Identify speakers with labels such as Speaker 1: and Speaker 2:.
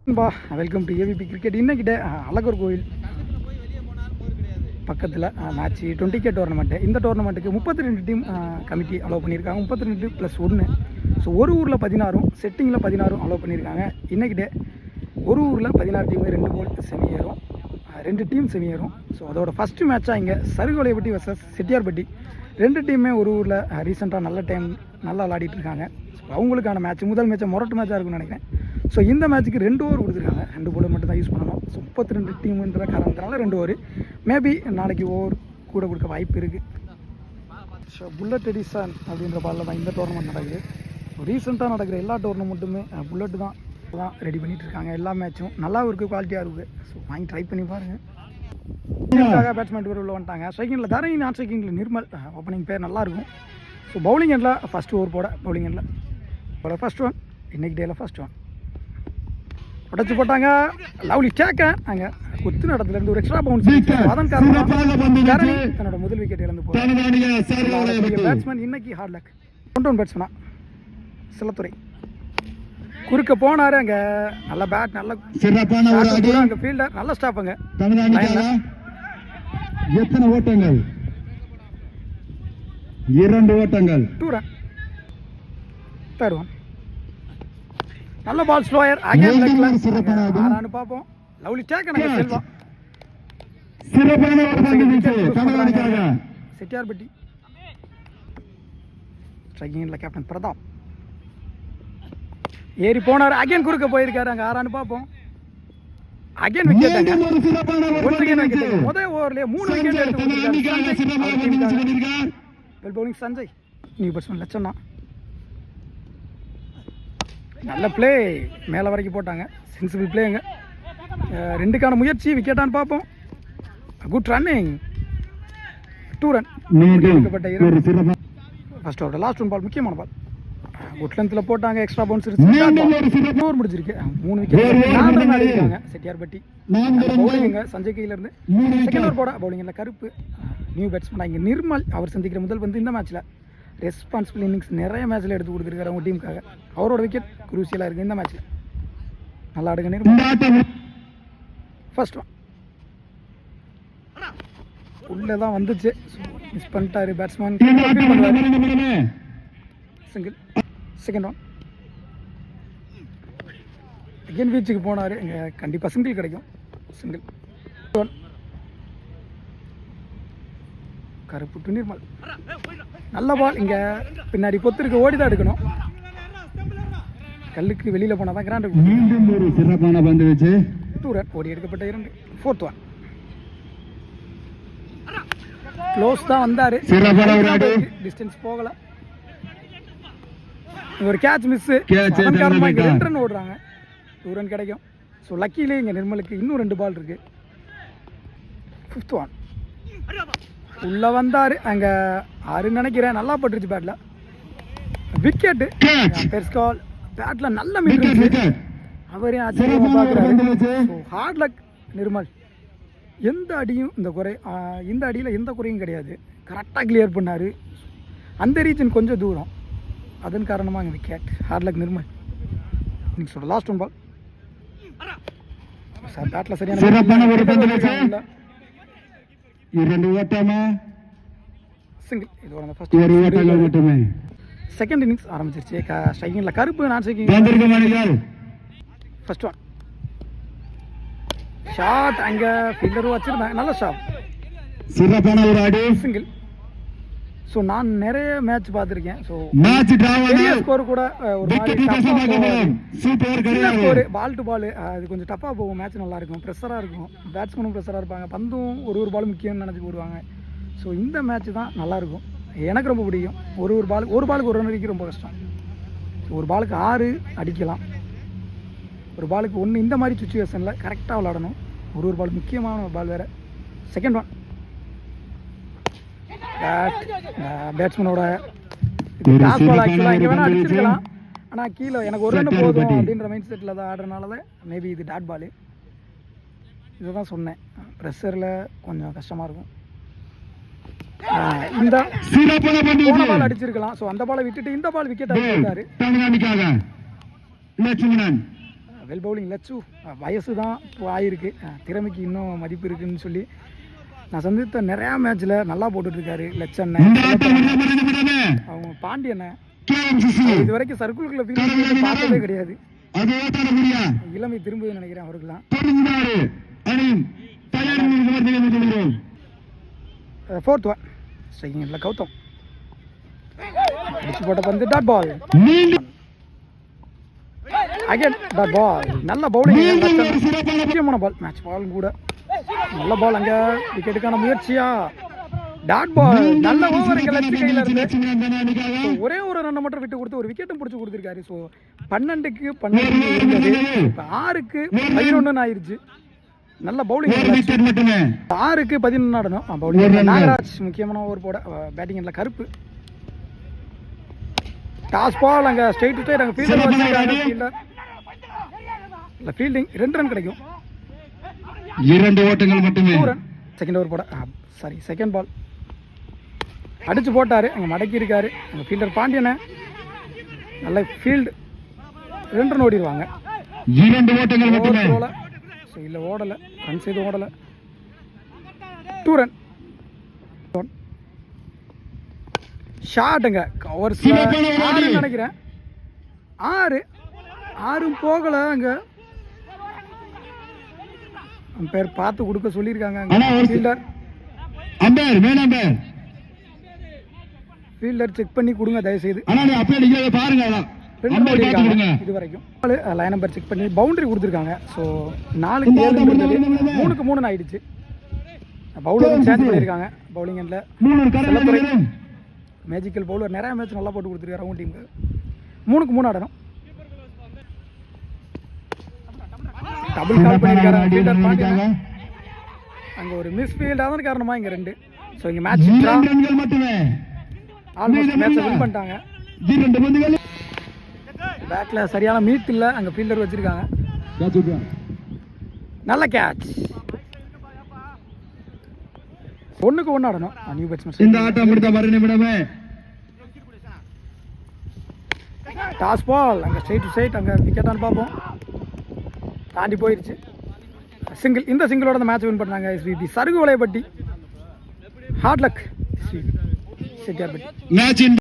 Speaker 1: Welcome to AVP cricket. இன்னைக்கிட்ட அழகர் கோயில் பக்கத்தில் match 20K tournament. இந்த டோர்னமெண்ட்டுக்கு 32 டீம் கமிட்டி அலோவ் பண்ணியிருக்காங்க. 32 + 1. ஸோ ஒரு ஊரில் 16, செட்டிங்கில் 16 அலோவ் பண்ணியிருக்காங்க. இன்றைக்கிட்டே ஒரு ஊரில் 16 டீமு 2 போல் செமி ஏறும், 2 டீம் செமி ஏறும். ஸோ அதோட ஃபஸ்ட்டு மேட்சாக இங்கே சருகோலைப்பட்டி வர்சஸ் செட்டியார்பட்டி. 2 டீமே ஒரு ஊரில் ரீசெண்டாக நல்லா விளாடிட்டு இருக்காங்க. ஸோ அவங்களுக்கான மேட்ச் முதல் மேட்சாக மொரட்டு மேட்சாக இருக்குன்னு நினைக்கிறேன். ஸோ இந்த மேட்ச்சுக்கு 2 ஓவர் கொடுத்துருக்காங்க. 2 போல் மட்டும் தான் யூஸ் பண்ணணும். ஸோ 32 டீமுன்ற காரணத்தினால 2 ஓவர். மேபி நாளைக்கு ஓவர் கூட கொடுக்க வாய்ப்பு இருக்குது. ஸோ புல்லட் எடிசன் அப்படின்ற பாலில் தான் இந்த டோர்னமெண்ட் நடக்குது. ஸோ ரீசெண்டாக நடக்கிற எல்லா டோர்னமெண்ட்டுமே புல்லட்டு தான் ரெடி பண்ணிகிட்டு இருக்காங்க. எல்லா மேட்சும் நல்லாவும் இருக்குது, குவாலிட்டியாக இருக்குது. ஸோ வாங்கி ட்ரை பண்ணி பாருங்கள். பேட்ஸ்மேன் உள்ள வந்துட்டாங்க. ஸ்ட்ரைக்கிங்கில் தரணி, நான் ஸ்ட்ரைக்கிங்கில் நிர்மல். ஓப்பனிங் பேர் நல்லாயிருக்கும். ஸோ பவுலிங் எண்டில் ஃபஸ்ட் ஓவர் போட பவுலிங் எண்டில் ஃபஸ்ட் ஒன். இன்னைக்கு டேயில் ஃபஸ்ட் ஒன் உடச்சி போட்டாங்க. லவ்லி டேக்க அங்கே குத்து இடத்துலேருந்து ஒரு எக்ஸ்ட்ரா பவுன்ஸ். அதன் காரணமாக தரணி தன்னோட முதல் விக்கெட் இழந்து போகிறாங்க. பேட்ஸ்மேன் இன்னைக்கு ஹார்ட் லக். ஒன் பேட்ஸ்மேனா சிலத்துறை குறுக்க போனாரு. அங்கே நல்ல பேட், நல்ல அங்கே ஃபீல்டர், நல்ல ஸ்டாப். அங்கே
Speaker 2: எத்தனை ஓட்டங்கள்? 2 ஓட்டங்கள்.
Speaker 1: 2 ரன். Third one. நல்ல பால் ஸ்லோயர். அகைன் லெக்ல பாப்போம். லவ்லி டேக் அங்க செல்வா. செட்டியார்பட்டி ஸ்ட்ரைக்கிங்ல கேப்டன் பிரதாப் ஏறி போனார். அகைன் குறுக்க போயிருக்காரு. அங்க ஆறான்னு பாப்போம். Again wicket. முதல் ஓவர்லயே 3 விக்கெட் எடுத்து well bowling Sanjay. New batsman Lakshanna. நல்ல பிளே, மேலே வரைக்கும் போட்டாங்க. சென்சிபிள் பிளேங்க. 2க்கான முயற்சி. விக்கெட்டான்னு பார்ப்போம். Good running. 2 run. First over last one ball, முக்கியமான பால். குட் லென்த்தில் போட்டாங்க. எக்ஸ்ட்ரா பவுன்ஸ் ஓவர் முடிச்சிருக்கு. 3 விக்கெட் அடிக்காங்க செட்டியார்பட்டி. பவுலிங்க சஞ்சய் கையிலேருந்து. செகண்ட் ஓவர் போட பவுலிங்கில் கருப்பு. நியூ பேட்ஸ்மேன் இங்கே நிர்மல். அவர் சந்திக்கிற முதல் வந்து இந்த மேட்ச்சில் ரெஸ்பான்சிபிள் இன்னிங்ஸ் நிறைய மேட்ச்சில் எடுத்து கொடுத்துருக்காரு அவங்க டீமுக்காக. அவரோட விக்கெட் குரூசியலாக இருக்குது இந்த மேட்ச்சில். நல்லா ஆடுங்க நிர்மல். ஃபர்ஸ்ட் ஒன் உள்ளே தான் வந்துச்சு. மிஸ் பண்ணிட்டாரு batsman. Single. Second one again வீச்சுக்கு போனார். இங்கே கண்டிப்பாக சிங்கிள் கிடைக்கும். Single. One Karuppu to Nirmal. நல்ல பால். இங்கே பின்னாடி பொத்திருக்கு, ஓடி தான் எடுக்கணும். கல்லுக்கு வெளியில் போனால் தான் கிராண்ட்.
Speaker 2: சிறப்பான பந்து வச்சு
Speaker 1: 2 ரன். ஓடி எடுக்கப்பட்ட 2. ஃபோர்த் ஒன் க்ளோஸ் தான் வந்தார். டிஸ்டன்ஸ் போகலை. ஒரு கேட்ச் மிஸ். 2 ரன் ஓடுறாங்க. 2 ரன் கிடைக்கும். ஸோ லக்கிலே இங்கே நிர்மலுக்கு இன்னும் 2 பால் இருக்கு. 5th ஒன் உள்ள வந்தாரு. அங்கே 6 நினைக்கிறேன். நல்லா பட்டுருச்சு பேட்ல. விக்கெட்டு. பெர்ஸ்கால் பேட்ல நல்ல மீட். அவரே ஆச்சரியமா பார்க்குறாரு. Hard luck Nirmal. எந்த அடியும் இந்த அடியில் எந்த குறையும் கிடையாது. கரெக்டாக கிளியர் பண்ணார். அந்த ரீஜன் கொஞ்சம் தூரம், அதன் காரணமாக அங்கே விக்கெட். Hard luck Nirmal. இன்னைக்கு சொல்ல லாஸ்ட் ஒன் பால். சார் பேட்டில் சரியான
Speaker 2: 2 ஓட்டமா
Speaker 1: சிங்கிள். இதோட ஃபர்ஸ்ட் செகண்ட் இன்னிங்ஸ் ஆரம்பிச்சிருச்சு. ஸ்ட்ரைக்கிங்கில் கருப்பு, நான் ஸ்ட்ரைக்கிங். First one shot. அங்கே ஃபீல்டரும் வச்சிருந்தாங்க. நல்ல ஷாட். சிங்கிள். ஸோ நான் நிறைய மேட்ச் பார்த்துருக்கேன். ஸோ பெரிய ஸ்கோர் கூட ஒரு ஸ்கோர் பால் டு பால் அது கொஞ்சம் டஃப்பாக போகும். மேட்ச் நல்லா இருக்கும், ப்ரெஷராக இருக்கும். பேட்ஸ்மேனும் ப்ரெஷராக இருப்பாங்க. பந்தும் ஒரு பால் முக்கியம்னு நினச்சி போடுவாங்க. ஸோ இந்த மேட்ச் தான் நல்லாயிருக்கும். எனக்கு ரொம்ப பிடிக்கும். ஒரு பாலுக்கு 1 ரன் அடிக்க ரொம்ப கஷ்டம். ஒரு பாலுக்கு 6 அடிக்கலாம். ஒரு பாலுக்கு 1. இந்த மாதிரி சுச்சுவேஷனில் கரெக்டாக விளாடணும். ஒரு பால் முக்கியமான பால் வேறு. செகண்ட் ஒன் பேட்ஸ்மேனோட லாஸ்ட் பால். ஆக்சுவலாக இங்கே வேணால் அடிச்சிருக்கலாம். ஆனால் கீழே எனக்கு 1 ரன் போதும் அப்படின்ற மைண்ட் செட்டில் தான் ஆடுறதுனால தான் மேபி இது டாட் பால். இதை தான் சொன்னேன். ப்ரெஷரில் கொஞ்சம் கஷ்டமாக இருக்கும். இந்த போன பால் அடிச்சிருக்கலாம். ஸோ அந்த பாலை விட்டுட்டு இந்த பால் விக்கெட் ஆகிட்டாரு. Well bowling Lakshu. வயசு தான் இப்போ ஆயிருக்கு, திறமைக்கு இன்னும் மதிப்பு இருக்குன்னு சொல்லி நான் சந்தித்த நிறையா மேட்ச்சில் நல்லா போட்டுட்ருக்காரு லட்சண்ணன். அவங்க பாண்டியண்ணன் இது வரைக்கும் சர்க்குலுக்குள்ள ஃபீல்ட் பார்த்ததே கிடையாது. இளமை திரும்புதுன்னு நினைக்கிறேன் அவருக்குலாம். 4th ஒன் ஸ்ட்ரைக்கிங்கில் கௌதம் அடிச்சு போட்ட பந்து dot ball. Again dot ball. நல்ல பவுலிங், முக்கியமான பால், மேட்ச் பால் கூட. நல்ல பால், அங்கே விக்கெட்டுக்கான முயற்சியா டாட் பால். நல்ல ஓவர் எங்கள் லட்சு கையில் இருந்து ஒரே ஒரு ரன்னை மட்டும் விட்டு கொடுத்து ஒரு விக்கெட்டும் பிடிச்சி கொடுத்துருக்காரு. ஸோ 12க்கு 12 இருந்தது, இப்போ 6க்கு 11 ஆயிடுச்சு. நல்ல பவுலிங், 6க்கு 11 ஆடணும் பவுலிங். நாகராஜ் முக்கியமான ஓவர் போட பேட்டிங் எண்ணில் கருப்பு. டாஸ் பால், அங்கே ஸ்ட்ரைட் டு ஸ்ட்ரைட், அங்கே ஃபீல்டர் வச்சுருக்காங்க. ஃபீல்டர் இல்லை ஃபீல்டிங் 2 ரன் கிடைக்கும்.
Speaker 2: 2 ஓட்டங்கள் மட்டுமே.
Speaker 1: 2 ரன். செகண்ட் ஓவர் போட சாரி செகண்ட் பால் அடிச்சு போட்டார், அங்கே மடக்கி இருக்காரு அங்கே ஃபீல்டர் பாண்டியனை. நல்ல ஃபீல்டு, 2 ரன் ஓடிடுவாங்க.
Speaker 2: 2 ஓட்டங்கள் மட்டுமே.
Speaker 1: ஸோ இல்லை ஓடலை, ரன் செய்து ஓடலை. 2 ரன். ஷாட்டுங்க கவர்ஸ் 6 நினைக்கிறேன். 6 போகலை. அங்கே பேர் பார்த்து கொடுக்க சொல்லியிருக்காங்க. ஃபீல்டர் ஃபீல்டர் செக் பண்ணி கொடுங்க தயவுசெய்து. இது வரைக்கும் லைன் நம்பர் செக் பண்ணி பவுண்டரி கொடுத்துருக்காங்க. ஸோ 4க்கு 7 கொடுத்தது 3க்கு 3 ஆயிடுச்சு. பவுலரும் சேஞ்ச் பண்ணியிருக்காங்க. பவுலிங் எண்ணில் மேஜிக்கல் பவுலர் நிறைய மேட்ச் நல்லா போட்டு கொடுத்துருக்காரு அவங்க டீமுக்கு. 3க்கு 3 ஆடணும். டபுள் கால் பண்ணியிருக்காரு ஃபீல்டர் பாண்டியன். அங்கே ஒரு மிஸ் ஃபீல்ட் ஆனது காரணமா இங்கே 2. ஸோ இங்கே மேட்ச் ஆல்மோஸ்ட் மேட்சை வின் பண்ணிட்டாங்க. பேட்டில் சரியான மீட் இல்லை, அங்கே ஃபீல்டர் வச்சுருக்காங்க. நல்ல கேட்ச். 1க்கு 1 ஆடணும் நியூ பேட்ஸ்மேன்.
Speaker 2: இந்த ஆட்டம் முடித்த மறு நிமிடமே
Speaker 1: டாஸ் பால், அங்கே ஸ்ட்ரைட் டு ஸ்ட்ரைட், அங்கே விக்கெட்டான்னு பார்ப்போம். தாண்டி போயிடுச்சு. சிங்கிள். இந்த சிங்கிளோட அந்த மேட்ச் வின் பண்ணாங்க எஸ்பிபி சருகு வலையப்பட்டி. Hard luck Chettiarpatti.